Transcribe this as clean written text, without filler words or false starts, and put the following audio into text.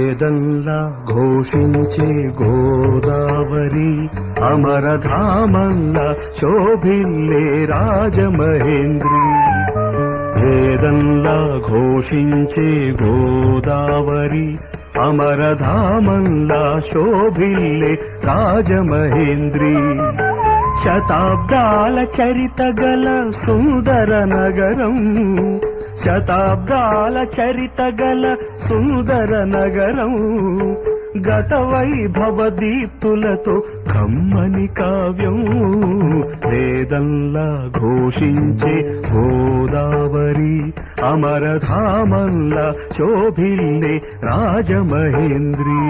వేదంలా ఘోషించే గోదావరి అమరధామంలా శోభిల్లే రాజమహేంద్రి. వేదంలా ఘోషించే గోదావరి అమరధామంలా శోభిల్లే రాజమహేంద్రి. శతాబ్దాల చరిత గల సుందర నగరం, శతాబ్దాల చరిత గల సుందర నగరం, గత వైభవ దీప్తులతో కమ్మని కావ్యం. వేదంలా ఘోషించే గోదావరి అమరధామంలా శోభిల్లే రాజమహేంద్రి.